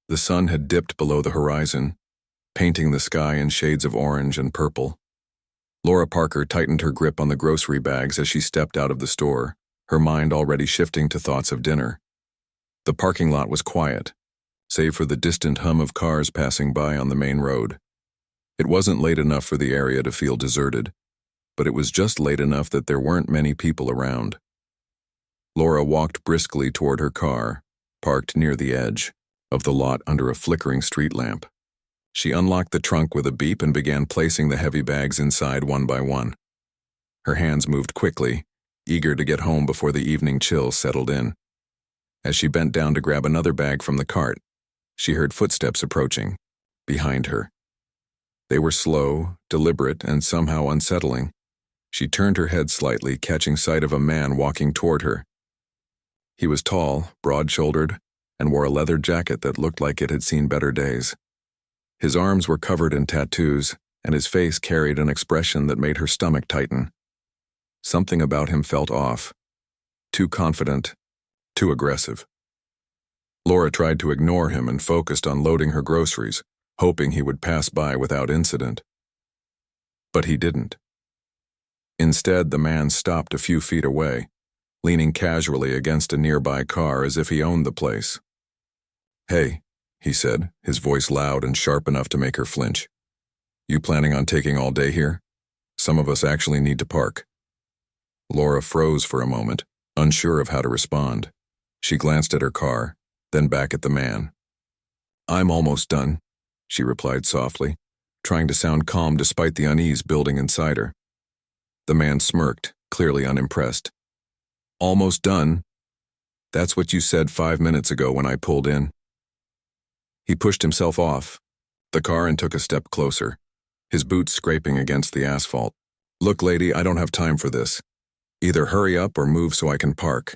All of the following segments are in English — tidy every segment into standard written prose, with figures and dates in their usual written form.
The sun had dipped below the horizon, painting the sky in shades of orange and purple. Laura Parker tightened her grip on the grocery bags as she stepped out of the store, her mind already shifting to thoughts of dinner. The parking lot was quiet, save for the distant hum of cars passing by on the main road. It wasn't late enough for the area to feel deserted, but it was just late enough that there weren't many people around. Laura walked briskly toward her car, parked near the edge of the lot under a flickering street lamp. She unlocked the trunk with a beep and began placing the heavy bags inside one by one. Her hands moved quickly, eager to get home before the evening chill settled in. As she bent down to grab another bag from the cart, she heard footsteps approaching, behind her. They were slow, deliberate, and somehow unsettling. She turned her head slightly, catching sight of a man walking toward her. He was tall, broad-shouldered, and wore a leather jacket that looked like it had seen better days. His arms were covered in tattoos, and his face carried an expression that made her stomach tighten. Something about him felt off. Too confident, too aggressive. Laura tried to ignore him and focused on loading her groceries, hoping he would pass by without incident. But he didn't. Instead, the man stopped a few feet away, leaning casually against a nearby car as if he owned the place. "Hey," he said, his voice loud and sharp enough to make her flinch. "You planning on taking all day here? Some of us actually need to park." Laura froze for a moment, unsure of how to respond. She glanced at her car, then back at the man. "I'm almost done," she replied softly, trying to sound calm despite the unease building inside her. The man smirked, clearly unimpressed. "Almost done? That's what you said 5 minutes ago when I pulled in." He pushed himself off the car and took a step closer, his boots scraping against the asphalt. "Look, lady, I don't have time for this. Either hurry up or move so I can park."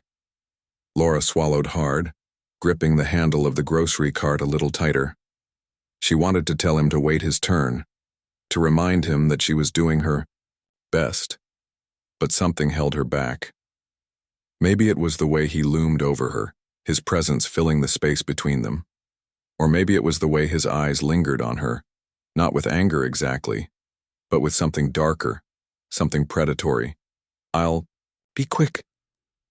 Laura swallowed hard, gripping the handle of the grocery cart a little tighter. She wanted to tell him to wait his turn, to remind him that she was doing her best, but something held her back. Maybe it was the way he loomed over her, his presence filling the space between them. Or maybe it was the way his eyes lingered on her, not with anger exactly, but with something darker, something predatory. "I'll be quick,"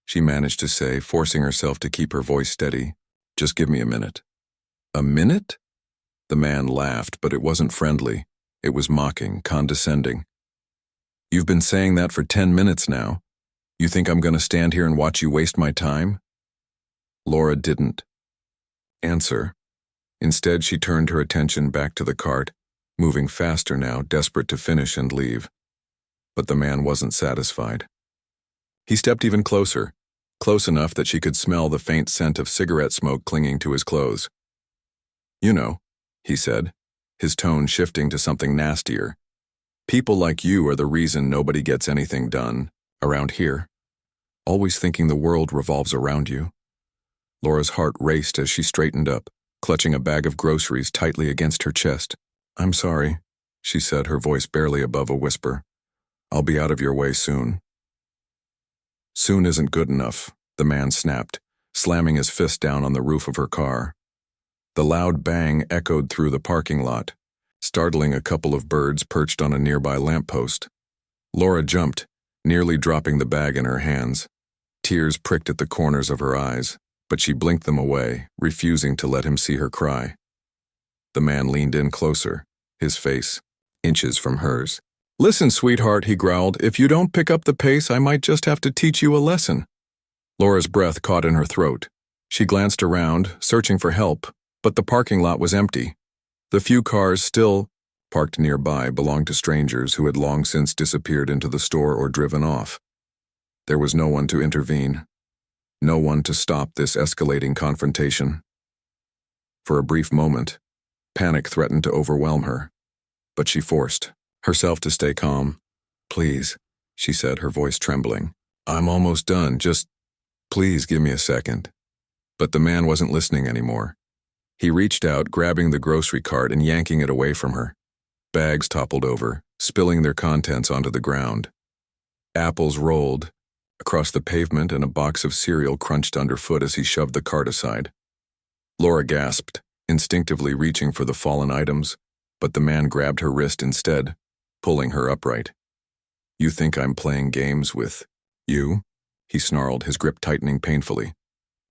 she managed to say, forcing herself to keep her voice steady. "Just give me a minute." "A minute?" The man laughed, but it wasn't friendly. It was mocking, condescending. "You've been saying that for 10 minutes now. You think I'm going to stand here and watch you waste my time?" Laura didn't answer. Instead, she turned her attention back to the cart, moving faster now, desperate to finish and leave. But the man wasn't satisfied. He stepped even closer, close enough that she could smell the faint scent of cigarette smoke clinging to his clothes. "You know," he said, his tone shifting to something nastier. "People like you are the reason nobody gets anything done around here. Always thinking the world revolves around you." Laura's heart raced as she straightened up, clutching a bag of groceries tightly against her chest. "I'm sorry," she said, her voice barely above a whisper. "I'll be out of your way soon." "Soon isn't good enough," the man snapped, slamming his fist down on the roof of her car. The loud bang echoed through the parking lot, startling a couple of birds perched on a nearby lamppost. Laura jumped, nearly dropping the bag in her hands. Tears pricked at the corners of her eyes, but she blinked them away, refusing to let him see her cry. The man leaned in closer, his face inches from hers. "Listen, sweetheart," he growled, "if you don't pick up the pace, I might just have to teach you a lesson." Laura's breath caught in her throat. She glanced around, searching for help, but the parking lot was empty. The few cars still parked nearby belonged to strangers who had long since disappeared into the store or driven off. There was no one to intervene, no one to stop this escalating confrontation. For a brief moment, panic threatened to overwhelm her, but she forced herself to stay calm. "Please," she said, her voice trembling. "I'm almost done. Just please give me a second." But the man wasn't listening anymore. He reached out, grabbing the grocery cart and yanking it away from her. Bags toppled over, spilling their contents onto the ground. Apples rolled across the pavement and a box of cereal crunched underfoot as he shoved the cart aside. Laura gasped, instinctively reaching for the fallen items, but the man grabbed her wrist instead, pulling her upright. "You think I'm playing games with you?" he snarled, his grip tightening painfully.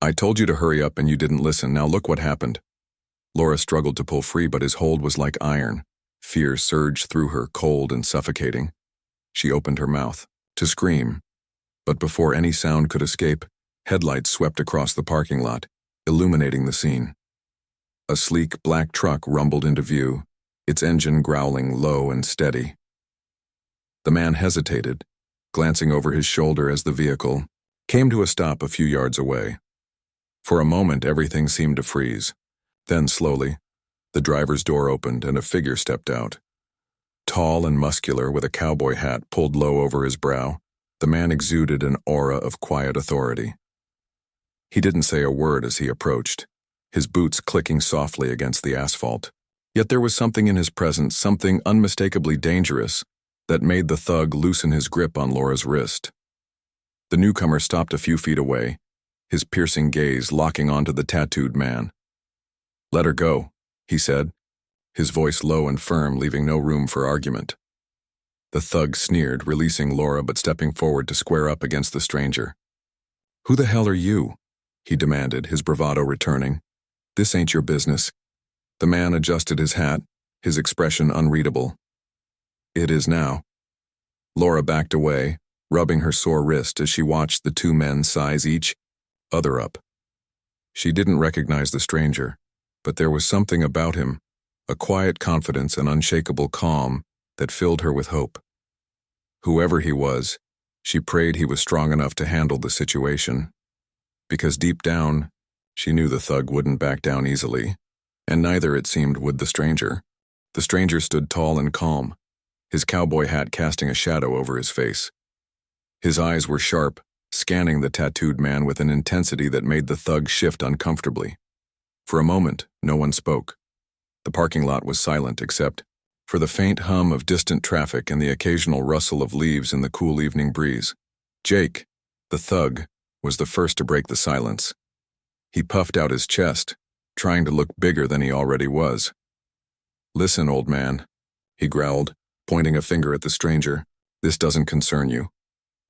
"I told you to hurry up and you didn't listen. Now look what happened." Laura struggled to pull free, but his hold was like iron. Fear surged through her, cold and suffocating. She opened her mouth to scream, but before any sound could escape, headlights swept across the parking lot, illuminating the scene. A sleek black truck rumbled into view, its engine growling low and steady. The man hesitated, glancing over his shoulder as the vehicle came to a stop a few yards away. For a moment, everything seemed to freeze. Then, slowly, the driver's door opened and a figure stepped out. Tall and muscular, with a cowboy hat pulled low over his brow, the man exuded an aura of quiet authority. He didn't say a word as he approached, his boots clicking softly against the asphalt. Yet there was something in his presence, something unmistakably dangerous, that made the thug loosen his grip on Laura's wrist. The newcomer stopped a few feet away, his piercing gaze locking onto the tattooed man. "Let her go," he said, his voice low and firm, leaving no room for argument. The thug sneered, releasing Laura but stepping forward to square up against the stranger. "Who the hell are you?" he demanded, his bravado returning. "This ain't your business." The man adjusted his hat, his expression unreadable. "It is now." Laura backed away, rubbing her sore wrist as she watched the two men size each other up. She didn't recognize the stranger, but there was something about him, a quiet confidence and unshakable calm that filled her with hope. Whoever he was, she prayed he was strong enough to handle the situation. Because deep down, she knew the thug wouldn't back down easily, and neither, it seemed, would the stranger. The stranger stood tall and calm, his cowboy hat casting a shadow over his face. His eyes were sharp, scanning the tattooed man with an intensity that made the thug shift uncomfortably. For a moment, no one spoke. The parking lot was silent except for the faint hum of distant traffic and the occasional rustle of leaves in the cool evening breeze. Jake, the thug, was the first to break the silence. He puffed out his chest, trying to look bigger than he already was. "Listen, old man," he growled, pointing a finger at the stranger. "This doesn't concern you.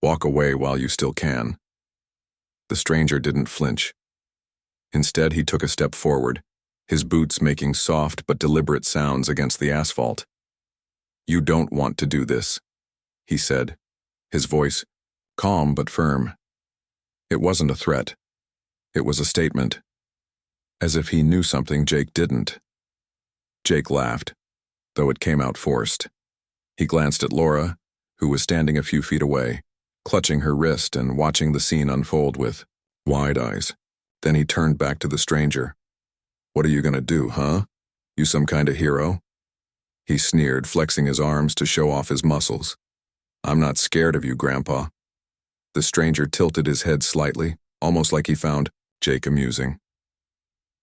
Walk away while you still can." The stranger didn't flinch. Instead, he took a step forward, his boots making soft but deliberate sounds against the asphalt. "You don't want to do this," he said, his voice calm but firm. It wasn't a threat. It was a statement, as if he knew something Jake didn't. Jake laughed, though it came out forced. He glanced at Laura, who was standing a few feet away, clutching her wrist and watching the scene unfold with wide eyes. Then he turned back to the stranger. "What are you gonna do, huh? You some kind of hero?" He sneered, flexing his arms to show off his muscles. "I'm not scared of you, Grandpa." The stranger tilted his head slightly, almost like he found Jake amusing.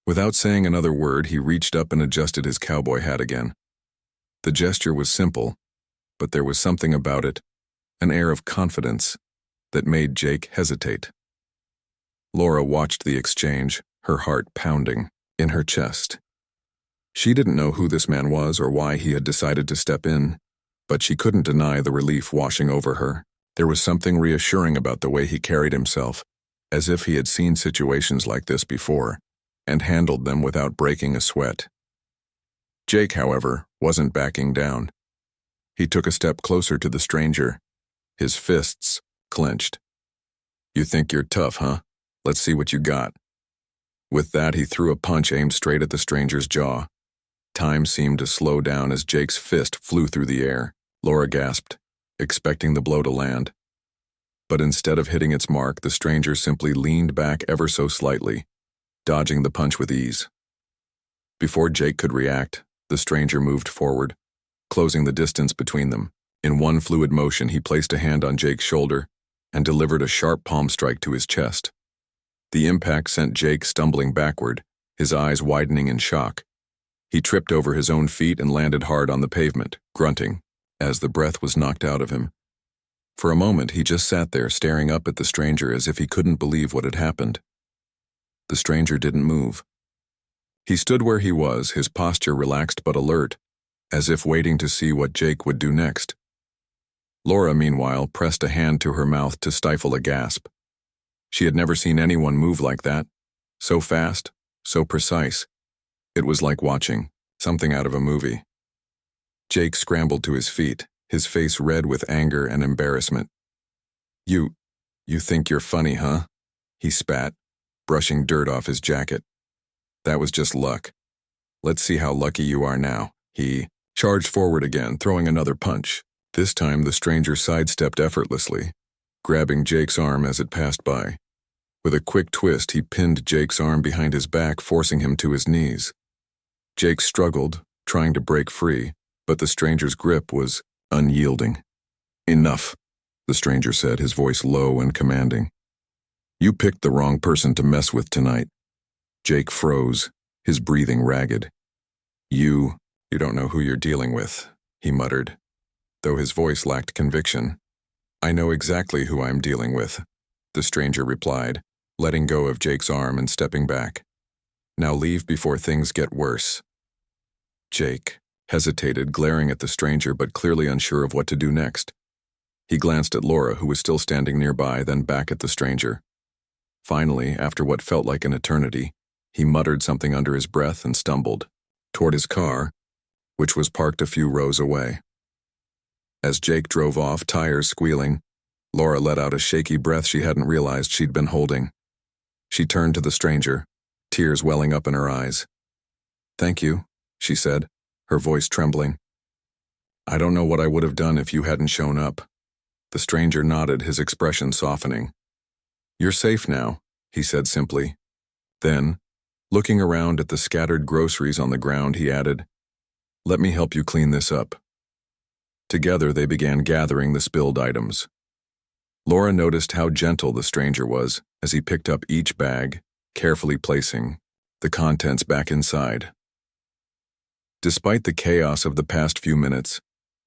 Without saying another word, he reached up and adjusted his cowboy hat again. The gesture was simple, but there was something about it, an air of confidence, that made Jake hesitate. Laura watched the exchange, her heart pounding in her chest. She didn't know who this man was or why he had decided to step in, but she couldn't deny the relief washing over her. There was something reassuring about the way he carried himself, as if he had seen situations like this before and handled them without breaking a sweat. Jake, however, wasn't backing down. He took a step closer to the stranger, his fists clenched. "You think you're tough, huh? Let's see what you got." With that, he threw a punch aimed straight at the stranger's jaw. Time seemed to slow down as Jake's fist flew through the air. Laura gasped, expecting the blow to land. But instead of hitting its mark, the stranger simply leaned back ever so slightly, dodging the punch with ease. Before Jake could react, the stranger moved forward, closing the distance between them. In one fluid motion, he placed a hand on Jake's shoulder and delivered a sharp palm strike to his chest. The impact sent Jake stumbling backward, his eyes widening in shock. He tripped over his own feet and landed hard on the pavement, grunting, as the breath was knocked out of him. For a moment, he just sat there staring up at the stranger as if he couldn't believe what had happened. The stranger didn't move. He stood where he was, his posture relaxed but alert, as if waiting to see what Jake would do next. Laura, meanwhile, pressed a hand to her mouth to stifle a gasp. She had never seen anyone move like that. So fast, so precise. It was like watching something out of a movie. Jake scrambled to his feet, his face red with anger and embarrassment. You think you're funny, huh? He spat, brushing dirt off his jacket. That was just luck. Let's see how lucky you are now. He charged forward again, throwing another punch. This time the stranger sidestepped effortlessly, grabbing Jake's arm as it passed by. With a quick twist, he pinned Jake's arm behind his back, forcing him to his knees. Jake struggled, trying to break free, but the stranger's grip was unyielding. Enough, the stranger said, his voice low and commanding. You picked the wrong person to mess with tonight. Jake froze, his breathing ragged. You don't know who you're dealing with, he muttered, though his voice lacked conviction. I know exactly who I'm dealing with, the stranger replied, letting go of Jake's arm and stepping back. Now leave before things get worse. Jake hesitated, glaring at the stranger but clearly unsure of what to do next. He glanced at Laura, who was still standing nearby, then back at the stranger. Finally, after what felt like an eternity, he muttered something under his breath and stumbled toward his car, which was parked a few rows away. As Jake drove off, tires squealing, Laura let out a shaky breath she hadn't realized she'd been holding. She turned to the stranger, tears welling up in her eyes. Thank you, she said, her voice trembling. I don't know what I would have done if you hadn't shown up. The stranger nodded, his expression softening. You're safe now, he said simply. Then, looking around at the scattered groceries on the ground, he added, Let me help you clean this up. Together they began gathering the spilled items. Laura noticed how gentle the stranger was as he picked up each bag, carefully placing the contents back inside. Despite the chaos of the past few minutes,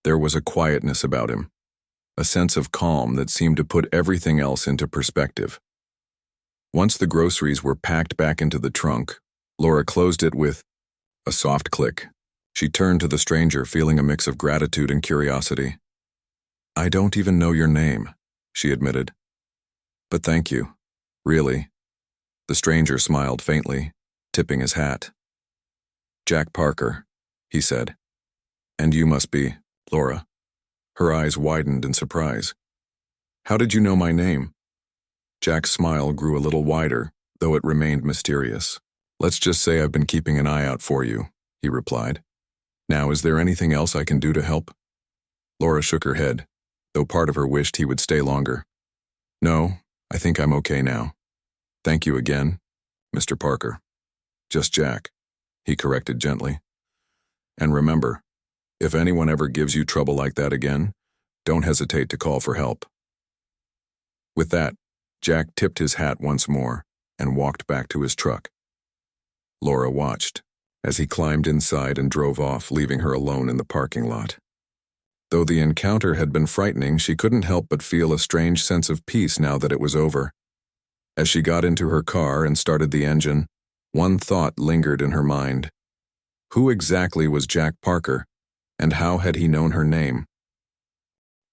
there was a quietness about him, a sense of calm that seemed to put everything else into perspective. Once the groceries were packed back into the trunk, Laura closed it with a soft click. She turned to the stranger, feeling a mix of gratitude and curiosity. I don't even know your name, she admitted. But thank you, really. The stranger smiled faintly, tipping his hat. Jack Parker, he said. And you must be Laura. Her eyes widened in surprise. How did you know my name? Jack's smile grew a little wider, though it remained mysterious. Let's just say I've been keeping an eye out for you, he replied. Now, is there anything else I can do to help? Laura shook her head, though part of her wished he would stay longer. No, I think I'm okay now. Thank you again, Mr. Parker. Just Jack, he corrected gently. And remember, if anyone ever gives you trouble like that again, don't hesitate to call for help. With that, Jack tipped his hat once more and walked back to his truck. Laura watched as he climbed inside and drove off, leaving her alone in the parking lot. Though the encounter had been frightening, she couldn't help but feel a strange sense of peace now that it was over. As she got into her car and started the engine, one thought lingered in her mind. Who exactly was Jack Parker, and how had he known her name?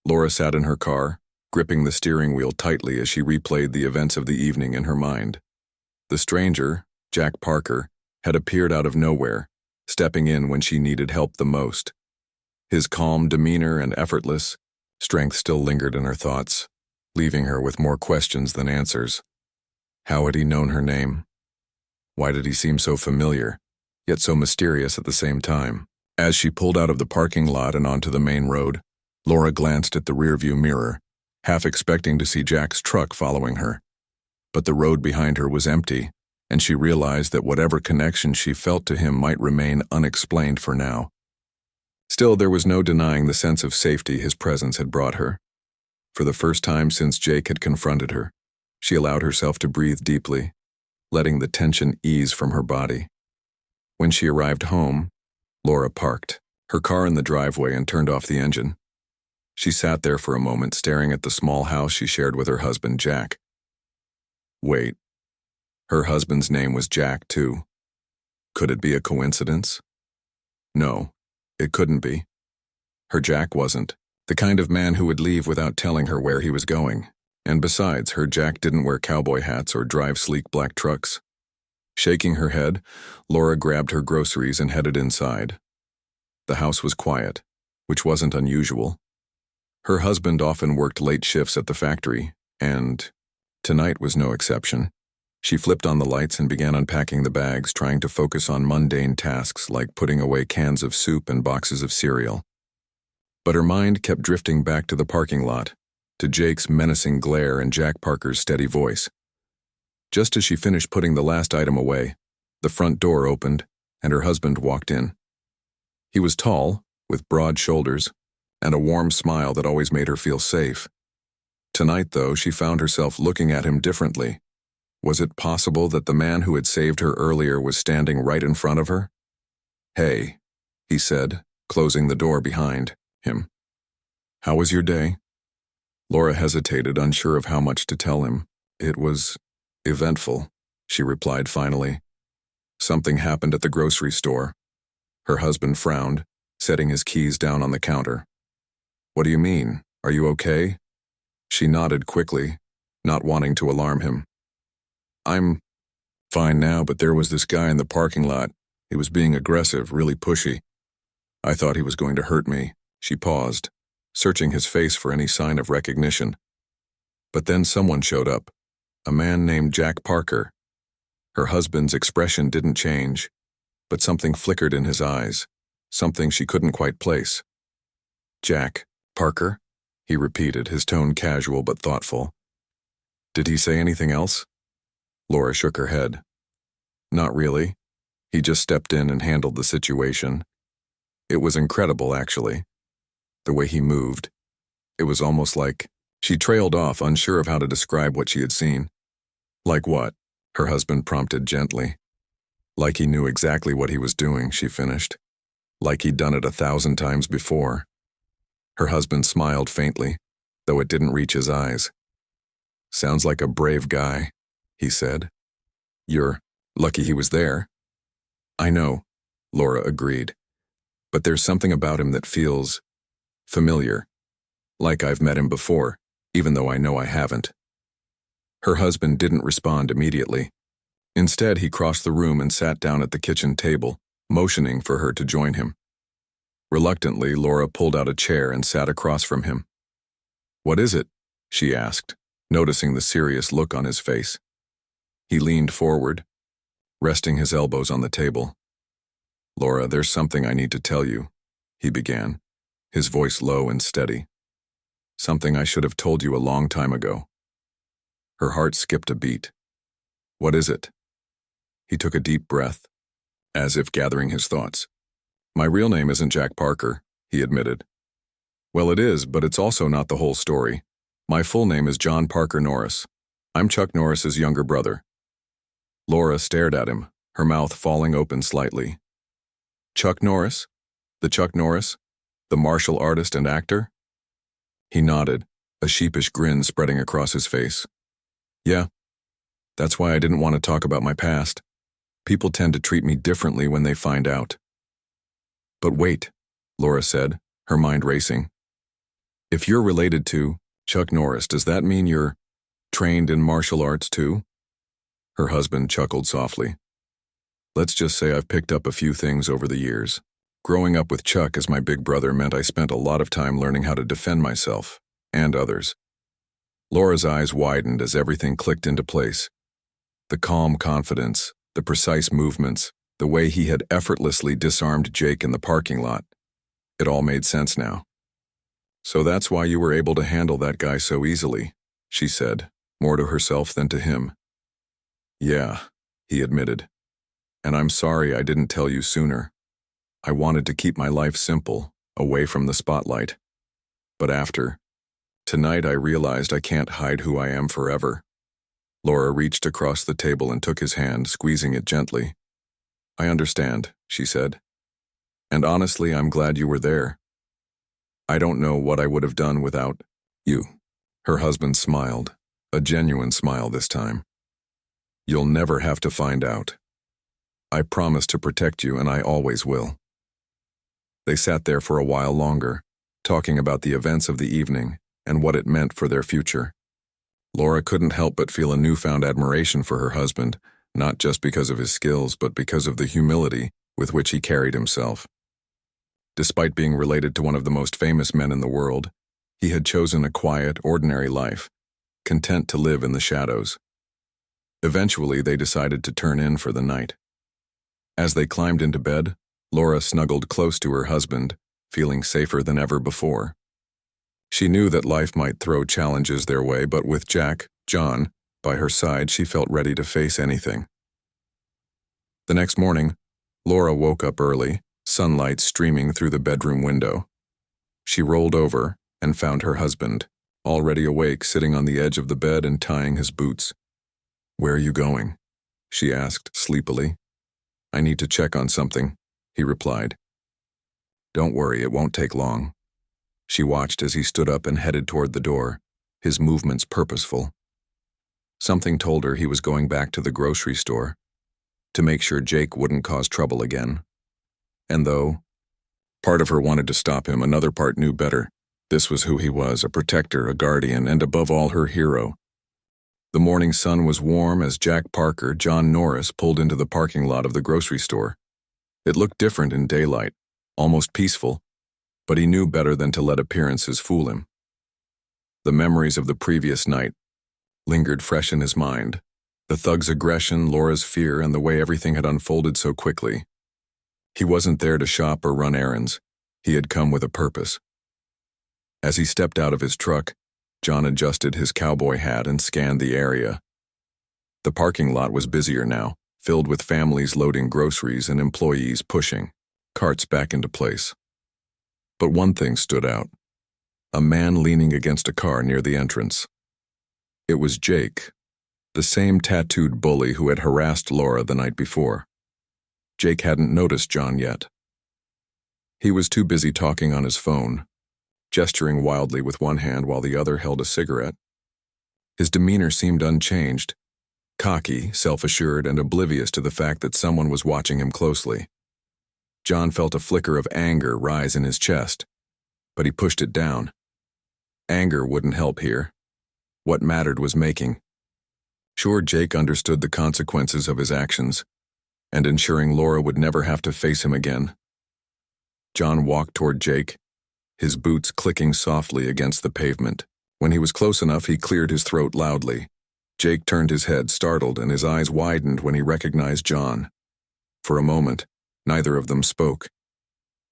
Laura sat in her car, gripping the steering wheel tightly as she replayed the events of the evening in her mind. The stranger, Jack Parker, had appeared out of nowhere, stepping in when she needed help the most. His calm demeanor and effortless strength still lingered in her thoughts, leaving her with more questions than answers. How had he known her name? Why did he seem so familiar, yet so mysterious at the same time? As she pulled out of the parking lot and onto the main road, Laura glanced at the rearview mirror, half expecting to see Jack's truck following her. But the road behind her was empty, and she realized that whatever connection she felt to him might remain unexplained for now. Still, there was no denying the sense of safety his presence had brought her. For the first time since Jake had confronted her, she allowed herself to breathe deeply, letting the tension ease from her body. When she arrived home, Laura parked her car in the driveway and turned off the engine. She sat there for a moment, staring at the small house she shared with her husband, Jack. Wait. Her husband's name was Jack, too. Could it be a coincidence? No, it couldn't be. Her Jack wasn't the kind of man who would leave without telling her where he was going. And besides, her Jack didn't wear cowboy hats or drive sleek black trucks. Shaking her head, Laura grabbed her groceries and headed inside. The house was quiet, which wasn't unusual. Her husband often worked late shifts at the factory, and tonight was no exception. She flipped on the lights and began unpacking the bags, trying to focus on mundane tasks like putting away cans of soup and boxes of cereal. But her mind kept drifting back to the parking lot, to Jake's menacing glare and Jack Parker's steady voice. Just as she finished putting the last item away, the front door opened and her husband walked in. He was tall, with broad shoulders, and a warm smile that always made her feel safe. Tonight, though, she found herself looking at him differently. Was it possible that the man who had saved her earlier was standing right in front of her? "Hey," he said, closing the door behind him. "How was your day?" Laura hesitated, unsure of how much to tell him. "It was eventful," she replied finally. "Something happened at the grocery store." Her husband frowned, setting his keys down on the counter. "What do you mean? Are you okay?" She nodded quickly, not wanting to alarm him. "I'm fine now, but there was this guy in the parking lot. He was being aggressive, really pushy. I thought he was going to hurt me." She paused, searching his face for any sign of recognition. But then someone showed up, a man named Jack Parker. Her husband's expression didn't change, but something flickered in his eyes, something she couldn't quite place. "Jack Parker?" he repeated, his tone casual but thoughtful. "Did he say anything else?" Laura shook her head. "Not really. He just stepped in and handled the situation. It was incredible, actually. The way he moved. It was almost like..." She trailed off, unsure of how to describe what she had seen. "Like what?" her husband prompted gently. "Like he knew exactly what he was doing," she finished. "Like he'd done it 1,000 times before." Her husband smiled faintly, though it didn't reach his eyes. "Sounds like a brave guy," he said. "You're lucky he was there." "I know," Laura agreed. "But there's something about him that feels familiar. Like I've met him before, even though I know I haven't." Her husband didn't respond immediately. Instead, he crossed the room and sat down at the kitchen table, motioning for her to join him. Reluctantly, Laura pulled out a chair and sat across from him. "What is it?" she asked, noticing the serious look on his face. He leaned forward, resting his elbows on the table. "Laura, there's something I need to tell you," he began, his voice low and steady. "Something I should have told you a long time ago." Her heart skipped a beat. "What is it?" He took a deep breath, as if gathering his thoughts. "My real name isn't Jack Parker," he admitted. "Well, it is, but it's also not the whole story. My full name is John Parker Norris. I'm Chuck Norris's younger brother." Laura stared at him, her mouth falling open slightly. "Chuck Norris? The Chuck Norris? The martial artist and actor?" He nodded, a sheepish grin spreading across his face. "Yeah. That's why I didn't want to talk about my past. People tend to treat me differently when they find out." "But wait," Laura said, her mind racing. "If you're related to Chuck Norris, does that mean you're trained in martial arts too?" Her husband chuckled softly. "Let's just say I've picked up a few things over the years. Growing up with Chuck as my big brother meant I spent a lot of time learning how to defend myself and others." Laura's eyes widened as everything clicked into place. The calm confidence, the precise movements, the way he had effortlessly disarmed Jake in the parking lot. It all made sense now. "So that's why you were able to handle that guy so easily," she said, more to herself than to him. "Yeah," he admitted. "And I'm sorry I didn't tell you sooner. I wanted to keep my life simple, away from the spotlight. But tonight I realized I can't hide who I am forever." Laura reached across the table and took his hand, squeezing it gently. "I understand," she said. "And honestly, I'm glad you were there. I don't know what I would have done without you." Her husband smiled, a genuine smile this time. "You'll never have to find out." I promise to protect you, and I always will." They sat there for a while longer, talking about the events of the evening and what it meant for their future. Laura couldn't help but feel a newfound admiration for her husband, not just because of his skills, but because of the humility with which he carried himself. Despite being related to one of the most famous men in the world, he had chosen a quiet, ordinary life, content to live in the shadows. Eventually, they decided to turn in for the night. As they climbed into bed, Laura snuggled close to her husband, feeling safer than ever before. She knew that life might throw challenges their way, but with John, by her side, she felt ready to face anything. The next morning, Laura woke up early, sunlight streaming through the bedroom window. She rolled over and found her husband, already awake, sitting on the edge of the bed and tying his boots. "Where are you going?" she asked sleepily. "I need to check on something," he replied. "Don't worry, it won't take long." She watched as he stood up and headed toward the door, his movements purposeful. Something told her he was going back to the grocery store, to make sure Jake wouldn't cause trouble again. And though part of her wanted to stop him, another part knew better. This was who he was, a protector, a guardian, and above all, her hero. The morning sun was warm as Jack Parker, John Norris, pulled into the parking lot of the grocery store. It looked different in daylight, almost peaceful, but he knew better than to let appearances fool him. The memories of the previous night lingered fresh in his mind, the thug's aggression, Laura's fear, and the way everything had unfolded so quickly. He wasn't there to shop or run errands. He had come with a purpose. As he stepped out of his truck, John adjusted his cowboy hat and scanned the area. The parking lot was busier now, filled with families loading groceries and employees pushing carts back into place. But one thing stood out: a man leaning against a car near the entrance. It was Jake, the same tattooed bully who had harassed Laura the night before. Jake hadn't noticed John yet. He was too busy talking on his phone, gesturing wildly with one hand while the other held a cigarette. His demeanor seemed unchanged, cocky, self-assured, and oblivious to the fact that someone was watching him closely. John felt a flicker of anger rise in his chest, but he pushed it down. Anger wouldn't help here. What mattered was making. Sure, Jake understood the consequences of his actions, and ensuring Laura would never have to face him again. John walked toward Jake, his boots clicking softly against the pavement. When he was close enough, he cleared his throat loudly. Jake turned his head, startled, and his eyes widened when he recognized John. For a moment, neither of them spoke.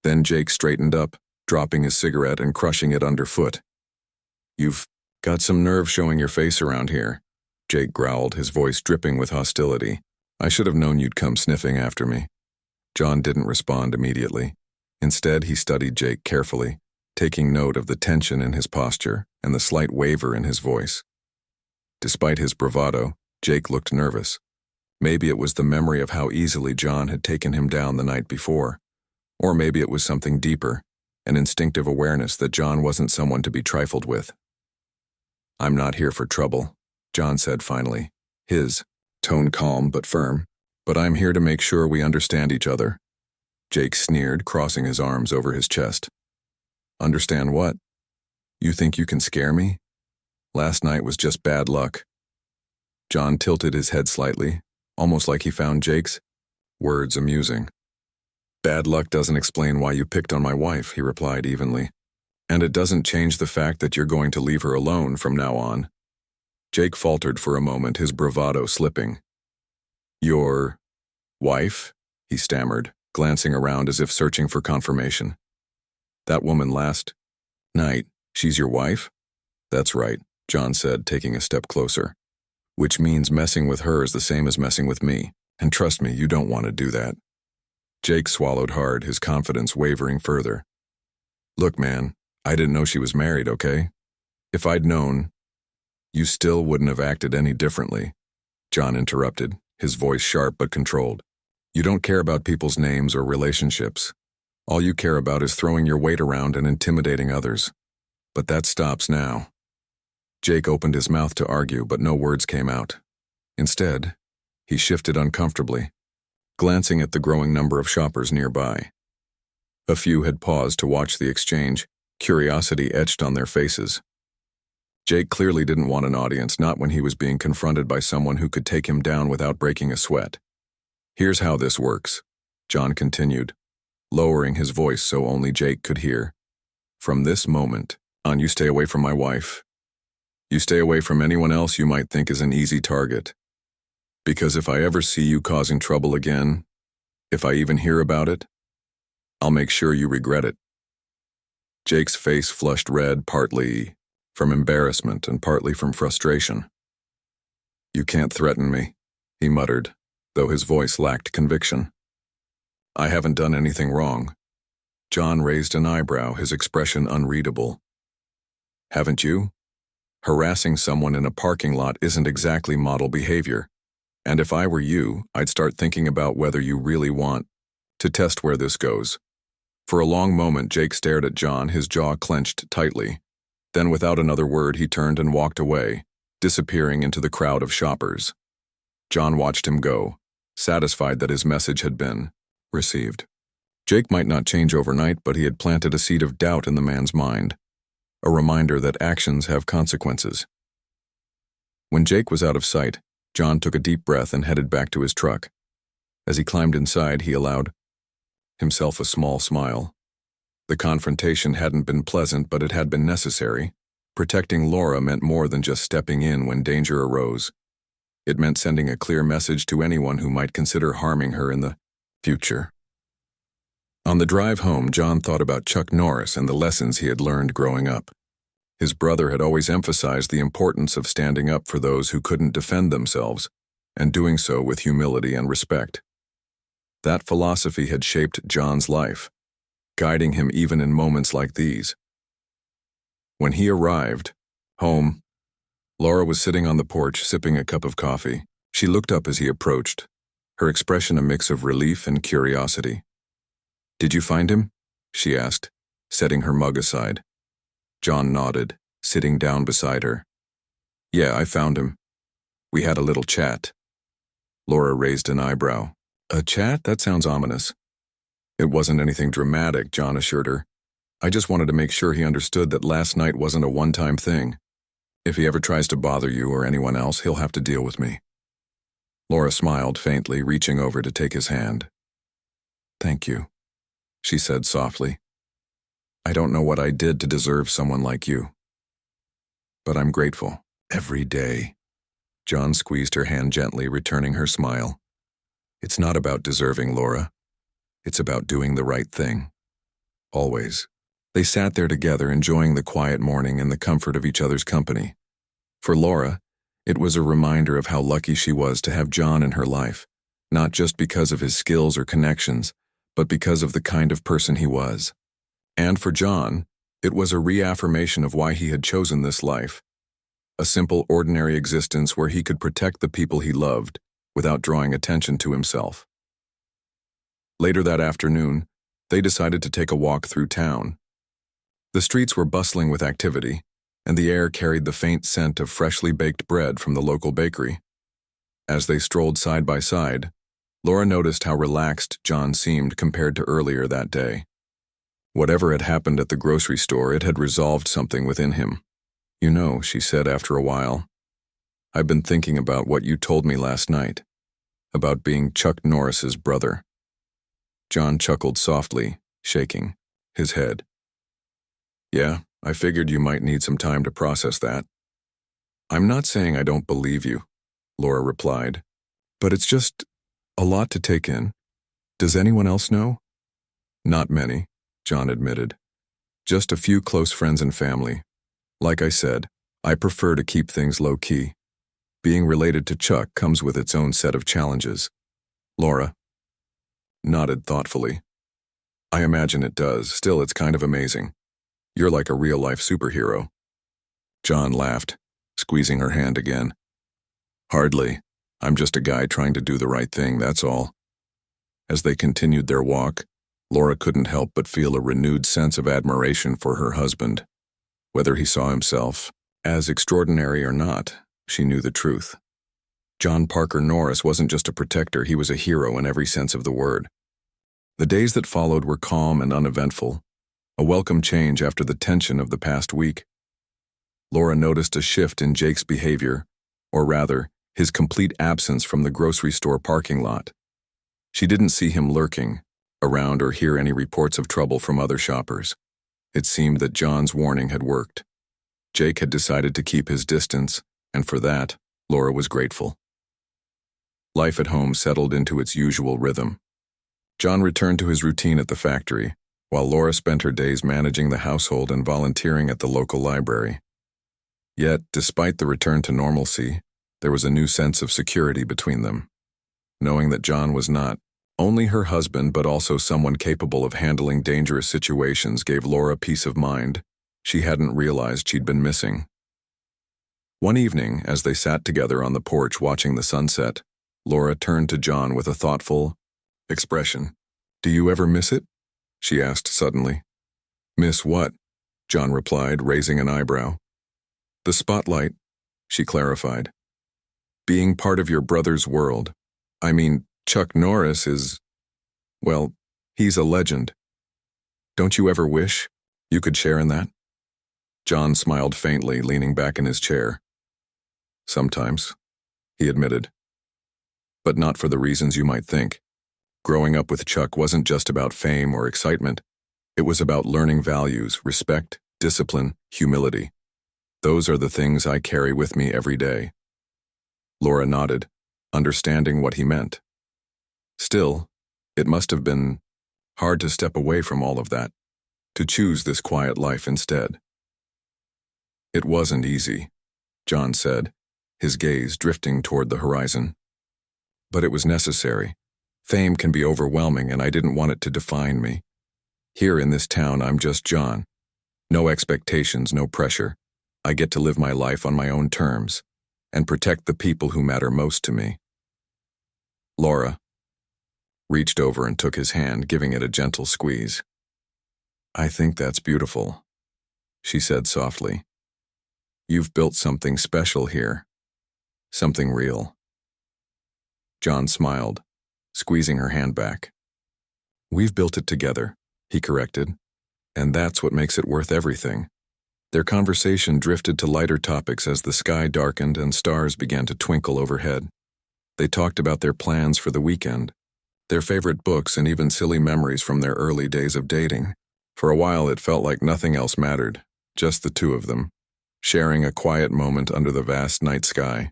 Then Jake straightened up, dropping his cigarette and crushing it underfoot. "You've got some nerve showing your face around here," Jake growled, his voice dripping with hostility. "I should have known you'd come sniffing after me." John didn't respond immediately. Instead, he studied Jake carefully, taking note of the tension in his posture and the slight waver in his voice. Despite his bravado, Jake looked nervous. Maybe it was the memory of how easily John had taken him down the night before, or maybe it was something deeper, an instinctive awareness that John wasn't someone to be trifled with. "I'm not here for trouble," John said finally, his tone calm but firm. "But I'm here to make sure we understand each other." Jake sneered, crossing his arms over his chest. "Understand what? You think you can scare me? Last night was just bad luck." John tilted his head slightly, almost like he found Jake's words amusing. "Bad luck doesn't explain why you picked on my wife," he replied evenly. "And it doesn't change the fact that you're going to leave her alone from now on." Jake faltered for a moment, his bravado slipping. "Your wife?" he stammered, glancing around as if searching for confirmation. "That woman last night, she's your wife?" "That's right," John said, taking a step closer. "Which means messing with her is the same as messing with me. And trust me, you don't want to do that." Jake swallowed hard, his confidence wavering further. "Look, man, I didn't know she was married, okay? If I'd known, you still wouldn't have acted any differently," John interrupted, his voice sharp but controlled. "You don't care about people's names or relationships. All you care about is throwing your weight around and intimidating others. But that stops now." Jake opened his mouth to argue, but no words came out. Instead, he shifted uncomfortably. glancing at the growing number of shoppers nearby. A few had paused to watch the exchange, curiosity etched on their faces. Jake clearly didn't want an audience, not when he was being confronted by someone who could take him down without breaking a sweat. "Here's how this works," John continued, lowering his voice so only Jake could hear. "From this moment on, you stay away from my wife. You stay away from anyone else you might think is an easy target. Because if I ever see you causing trouble again, if I even hear about it, I'll make sure you regret it." Jake's face flushed red, partly from embarrassment and partly from frustration. "You can't threaten me," he muttered, though his voice lacked conviction. "I haven't done anything wrong." John raised an eyebrow, his expression unreadable. "Haven't you? Harassing someone in a parking lot isn't exactly model behavior. And if I were you, I'd start thinking about whether you really want to test where this goes." For a long moment, Jake stared at John, his jaw clenched tightly. Then, without another word, he turned and walked away, disappearing into the crowd of shoppers. John watched him go, satisfied that his message had been received. Jake might not change overnight, but he had planted a seed of doubt in the man's mind, a reminder that actions have consequences. When Jake was out of sight, John took a deep breath and headed back to his truck. As he climbed inside, he allowed himself a small smile. The confrontation hadn't been pleasant, but it had been necessary. Protecting Laura meant more than just stepping in when danger arose. It meant sending a clear message to anyone who might consider harming her in the future. On the drive home, John thought about Chuck Norris and the lessons he had learned growing up. His brother had always emphasized the importance of standing up for those who couldn't defend themselves, and doing so with humility and respect. That philosophy had shaped John's life, guiding him even in moments like these. When he arrived home, Laura was sitting on the porch sipping a cup of coffee. She looked up as he approached, her expression a mix of relief and curiosity. "Did you find him?" she asked, setting her mug aside. John nodded, sitting down beside her. "Yeah, I found him. We had a little chat." Laura raised an eyebrow. "A chat? That sounds ominous." "It wasn't anything dramatic," John assured her. "I just wanted to make sure he understood that last night wasn't a one-time thing. If he ever tries to bother you or anyone else, he'll have to deal with me." Laura smiled faintly, reaching over to take his hand. "Thank you," she said softly. "I don't know what I did to deserve someone like you. But I'm grateful. Every day." John squeezed her hand gently, returning her smile. "It's not about deserving, Laura. It's about doing the right thing. Always." They sat there together, enjoying the quiet morning and the comfort of each other's company. For Laura, it was a reminder of how lucky she was to have John in her life, not just because of his skills or connections, but because of the kind of person he was. And for John, it was a reaffirmation of why he had chosen this life, a simple, ordinary existence where he could protect the people he loved without drawing attention to himself. Later that afternoon, they decided to take a walk through town. The streets were bustling with activity, and the air carried the faint scent of freshly baked bread from the local bakery. As they strolled side by side, Laura noticed how relaxed John seemed compared to earlier that day. Whatever had happened at the grocery store, it had resolved something within him. "You know," she said after a while, "I've been thinking about what you told me last night, about being Chuck Norris's brother." John chuckled softly, shaking his head. "Yeah, I figured you might need some time to process that." "I'm not saying I don't believe you," Laura replied, "but it's just a lot to take in. Does anyone else know?" "Not many," John admitted. "Just a few close friends and family. Like I said, I prefer to keep things low-key. Being related to Chuck comes with its own set of challenges." Laura nodded thoughtfully. "I imagine it does. Still, it's kind of amazing. You're like a real-life superhero." John laughed, squeezing her hand again. "Hardly. I'm just a guy trying to do the right thing, that's all." As they continued their walk, Laura couldn't help but feel a renewed sense of admiration for her husband. Whether he saw himself as extraordinary or not, she knew the truth. John Parker Norris wasn't just a protector, he was a hero in every sense of the word. The days that followed were calm and uneventful, a welcome change after the tension of the past week. Laura noticed a shift in Jake's behavior, or rather, his complete absence from the grocery store parking lot. She didn't see him lurking around or hear any reports of trouble from other shoppers. It seemed that John's warning had worked. Jake had decided to keep his distance, and for that, Laura was grateful. Life at home settled into its usual rhythm. John returned to his routine at the factory, while Laura spent her days managing the household and volunteering at the local library. Yet, despite the return to normalcy, there was a new sense of security between them. Knowing that John was not only her husband but also someone capable of handling dangerous situations gave Laura peace of mind she hadn't realized she'd been missing. One evening, as they sat together on the porch watching the sunset, Laura turned to John with a thoughtful expression. "Do you ever miss it?" she asked suddenly. "Miss what?" John replied, raising an eyebrow. "The spotlight," she clarified. "Being part of your brother's world. I mean, Chuck Norris is, well, he's a legend. Don't you ever wish you could share in that?" John smiled faintly, leaning back in his chair. "Sometimes," he admitted. "But not for the reasons you might think. Growing up with Chuck wasn't just about fame or excitement. It was about learning values, respect, discipline, humility. Those are the things I carry with me every day." Laura nodded, understanding what he meant. Still, it must have been hard to step away from all of that, to choose this quiet life instead. "It wasn't easy," John said, his gaze drifting toward the horizon. "But it was necessary. Fame can be overwhelming, and I didn't want it to define me. Here in this town, I'm just John. No expectations, no pressure. I get to live my life on my own terms and protect the people who matter most to me." Laura reached over and took his hand, giving it a gentle squeeze. "I think that's beautiful," she said softly. "You've built something special here. Something real." John smiled, squeezing her hand back. "We've built it together," he corrected, "and that's what makes it worth everything." Their conversation drifted to lighter topics as the sky darkened and stars began to twinkle overhead. They talked about their plans for the weekend, their favorite books, and even silly memories from their early days of dating. For a while it felt like nothing else mattered, just the two of them, sharing a quiet moment under the vast night sky.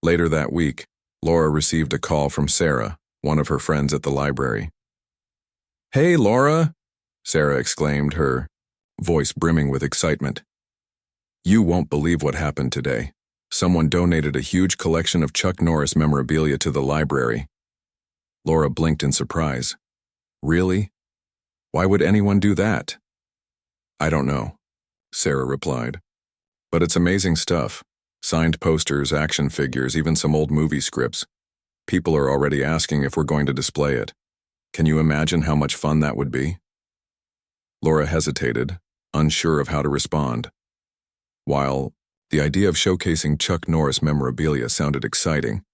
Later that week, Laura received a call from Sarah, one of her friends at the library. "Hey, Laura!" Sarah exclaimed, her voice brimming with excitement. "You won't believe what happened today. Someone donated a huge collection of Chuck Norris memorabilia to the library." Laura blinked in surprise. "Really? Why would anyone do that?" "I don't know," Sarah replied. "But it's amazing stuff. Signed posters, action figures, even some old movie scripts. People are already asking if we're going to display it. Can you imagine how much fun that would be?" Laura hesitated, unsure of how to respond. While the idea of showcasing Chuck Norris memorabilia sounded exciting,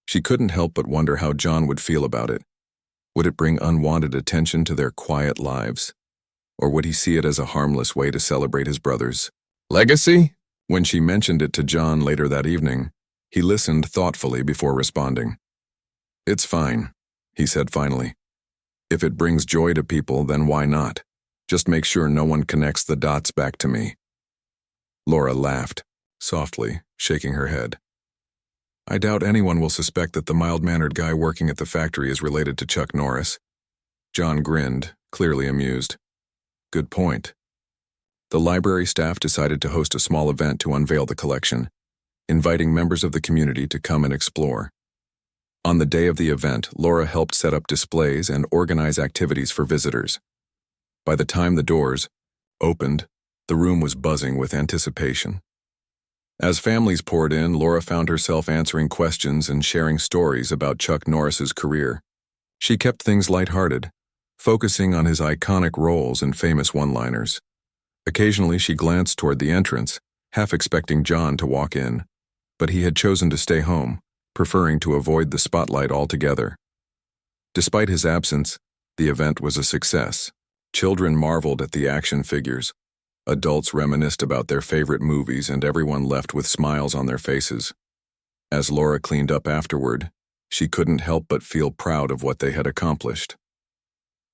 she couldn't help but wonder how John would feel about it. Would it bring unwanted attention to their quiet lives? Or would he see it as a harmless way to celebrate his brother's legacy? When she mentioned it to John later that evening, he listened thoughtfully before responding. "It's fine," he said finally. "If it brings joy to people, then why not? Just make sure no one connects the dots back to me." Laura laughed, softly, shaking her head. "I doubt anyone will suspect that the mild-mannered guy working at the factory is related to Chuck Norris." John grinned, clearly amused. "Good point." The library staff decided to host a small event to unveil the collection, inviting members of the community to come and explore. On the day of the event, Laura helped set up displays and organize activities for visitors. By the time the doors opened, the room was buzzing with anticipation. As families poured in, Laura found herself answering questions and sharing stories about Chuck Norris's career. She kept things lighthearted, focusing on his iconic roles and famous one-liners. Occasionally, she glanced toward the entrance, half expecting John to walk in. but he had chosen to stay home, preferring to avoid the spotlight altogether. Despite his absence, the event was a success. Children marveled at the action figures. Adults reminisced about their favorite movies, and everyone left with smiles on their faces. As Laura cleaned up afterward, she couldn't help but feel proud of what they had accomplished.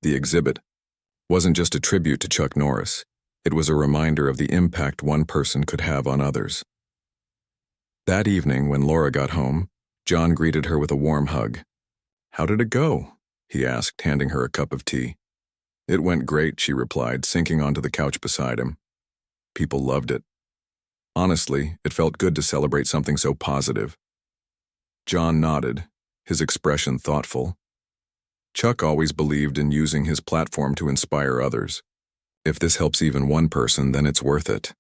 The exhibit wasn't just a tribute to Chuck Norris. It was a reminder of the impact one person could have on others. That evening, when Laura got home, John greeted her with a warm hug. "How did it go?" he asked, handing her a cup of tea. "It went great," she replied, sinking onto the couch beside him. "People loved it. Honestly, it felt good to celebrate something so positive." John nodded, his expression thoughtful. Chuck always believed in using his platform to inspire others. If this helps even one person, then it's worth it.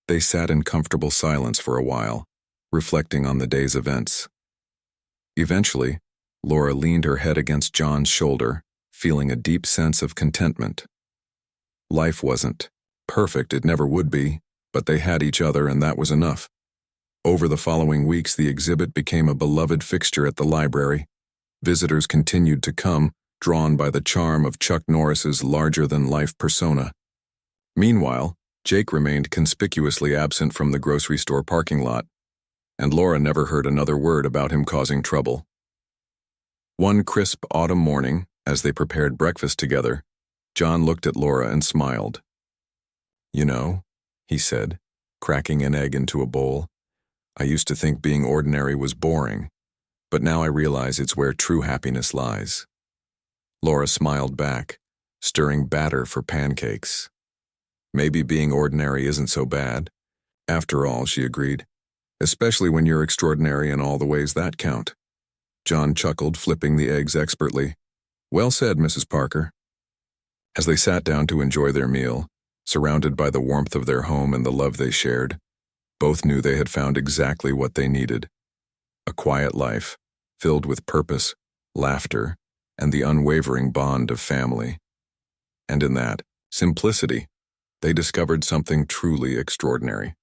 They sat in comfortable silence for a while, reflecting on the day's events. Eventually, Laura leaned her head against John's shoulder, feeling a deep sense of contentment. Life wasn't perfect, it never would be, but they had each other, and that was enough. Over the following weeks, the exhibit became a beloved fixture at the library. Visitors continued to come, drawn by the charm of Chuck Norris's larger-than-life persona. Meanwhile, Jake remained conspicuously absent from the grocery store parking lot, and Laura never heard another word about him causing trouble. One crisp autumn morning, as they prepared breakfast together, John looked at Laura and smiled. "You know," he said, cracking an egg into a bowl, "I used to think being ordinary was boring, but now I realize it's where true happiness lies." Laura smiled back, stirring batter for pancakes. "Maybe being ordinary isn't so bad. After all," she agreed, "especially when you're extraordinary in all the ways that count." John chuckled, flipping the eggs expertly. "Well said, Mrs. Parker." As they sat down to enjoy their meal, surrounded by the warmth of their home and the love they shared, both knew they had found exactly what they needed. A quiet life, filled with purpose, laughter, and the unwavering bond of family. And in that simplicity, they discovered something truly extraordinary.